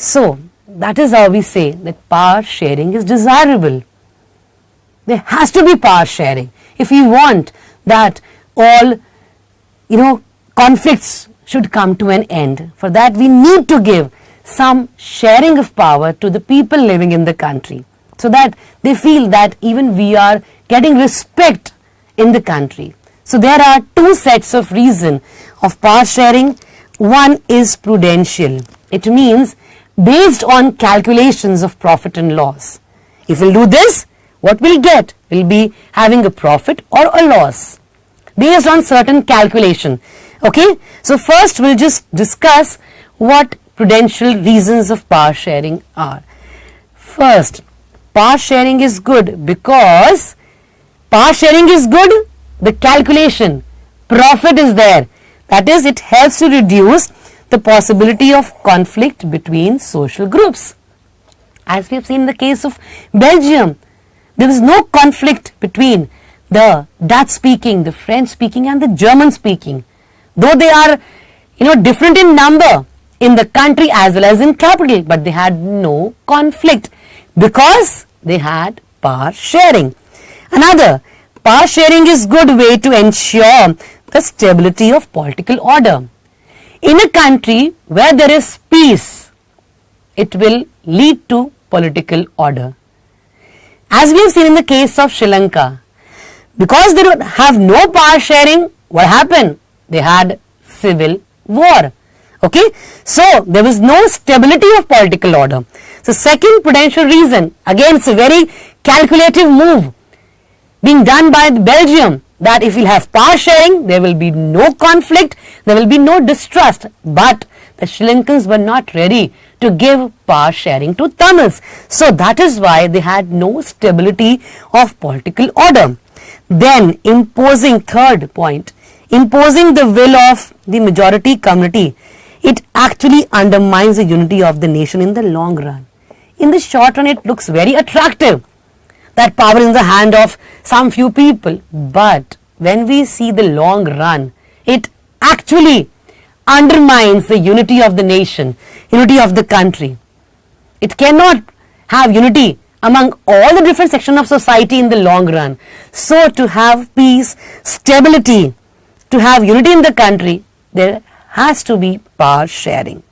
So that is how we say that power sharing is desirable. There has to be power sharing. If we want that all, conflicts should come to an end, for that we need to give some sharing of power to the people living in the country, so that they feel that even we are getting respect in the country. So there are two sets of reason of power sharing. One is prudential. It means based on calculations of profit and loss. If we'll do this, what we'll get? We'll be having a profit or a loss based on certain calculation. Okay, so first we'll just discuss what prudential reasons of power sharing are. First, power sharing is good because the calculation, profit is there. That is, it helps to reduce the possibility of conflict between social groups. As we have seen in the case of Belgium, there is no conflict between the Dutch speaking, the French speaking and the German speaking. Though they are, different in number in the country as well as in capital, but they had no conflict because they had power sharing. Another, power sharing is good way to ensure the stability of political order. In a country where there is peace, it will lead to political order. As we have seen in the case of Sri Lanka, because they don't have no power sharing, what happened? They had civil war. Okay, so there was no stability of political order. So second prudential reason, again it's a very calculative move being done by Belgium, that if we'll have power sharing, there will be no conflict, there will be no distrust. But the Sri Lankans were not ready to give power sharing to Tamils. So that is why they had no stability of political order. Then third point, imposing the will of the majority community, it actually undermines the unity of the nation in the long run. In the short run, it looks very attractive that power is in the hand of some few people. But when we see the long run, it actually undermines the unity of the nation, unity of the country. It cannot have unity among all the different sections of society in the long run. So to have peace, stability, to have unity in the country, there has to be power sharing.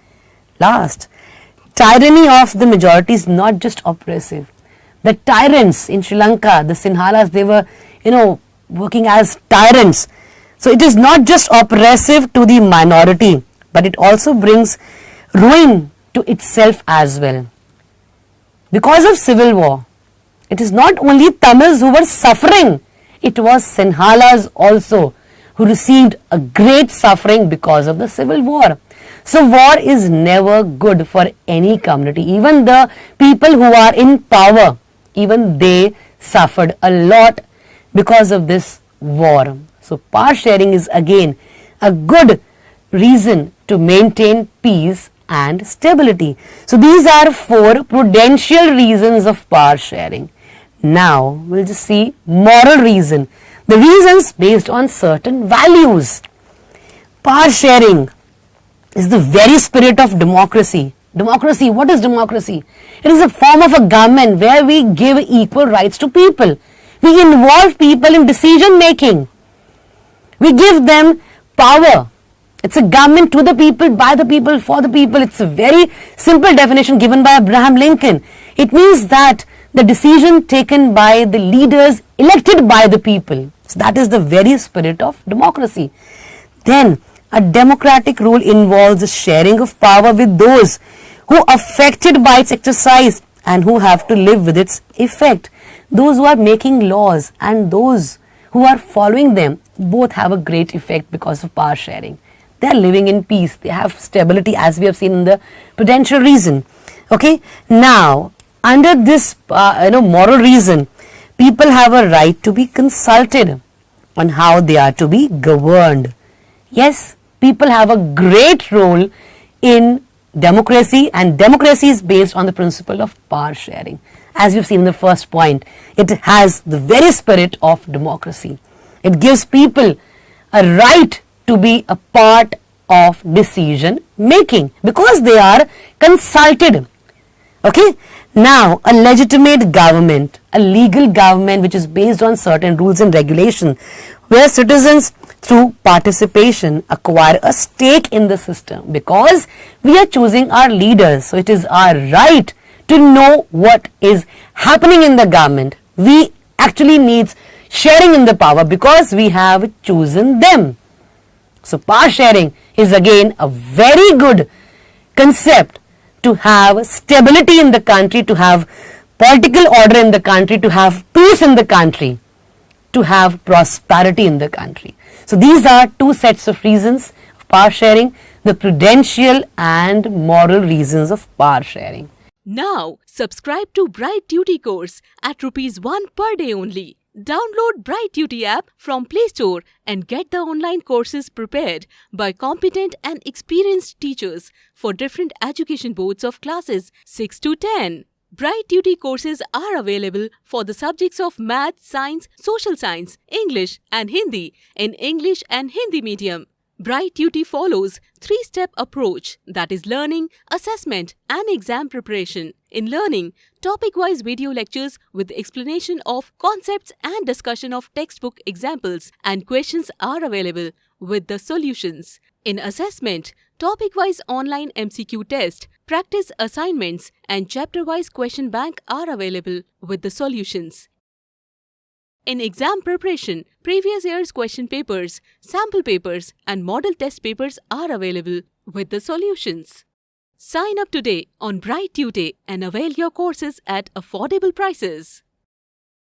Last, tyranny of the majority is not just oppressive. The tyrants in Sri Lanka, the Sinhalas, they were, working as tyrants. So it is not just oppressive to the minority, but it also brings ruin to itself as well. Because of civil war, it is not only Tamils who were suffering, it was Sinhalas also who received a great suffering because of the civil war. So war is never good for any community. Even the people who are in power, even they suffered a lot because of this war. So power sharing is again a good reason to maintain peace and stability. So these are 4 prudential reasons of power sharing. Now we'll just see moral reason. The reasons based on certain values. Power sharing is the very spirit of democracy. Democracy, what is democracy? It is a form of a government where we give equal rights to people. We involve people in decision making. We give them power. It's a government to the people, by the people, for the people. It's a very simple definition given by Abraham Lincoln. It means that the decision taken by the leaders elected by the people. So that is the very spirit of democracy. Then a democratic rule involves the sharing of power with those who are affected by its exercise and who have to live with its effect. Those who are making laws and those who are following them both have a great effect because of power sharing. They are living in peace. They have stability, as we have seen in the prudential reason. Okay. Now, under this moral reason, people have a right to be consulted on how they are to be governed. Yes, people have a great role in democracy, and democracy is based on the principle of power sharing. As you've seen in the first point, it has the very spirit of democracy. It gives people a right to be a part of decision making because they are consulted. Okay, now a legitimate government, a legal government which is based on certain rules and regulation, where citizens through participation acquire a stake in the system because we are choosing our leaders. So it is our right to know what is happening in the government. We actually need sharing in the power because we have chosen them. So power sharing is again a very good concept to have stability in the country, to have political order in the country, to have peace in the country, to have prosperity in the country. So these are two sets of reasons of power sharing, the prudential and moral reasons of power sharing. Now, subscribe to Bright Tutee course at ₹1 per day only. Download Bright Tutee app from Play Store and get the online courses prepared by competent and experienced teachers for different education boards of classes 6 to 10. Bright Tutee courses are available for the subjects of Math, Science, Social Science, English and Hindi in English and Hindi medium. Bright Tutee follows 3-step approach, that is learning, assessment and exam preparation. In learning, topic-wise video lectures with explanation of concepts and discussion of textbook examples and questions are available with the solutions. In assessment, topic-wise online MCQ test, practice assignments and chapter-wise question bank are available with the solutions. In exam preparation, previous year's question papers, sample papers and model test papers are available with the solutions. Sign up today on Bright Tutee and avail your courses at affordable prices.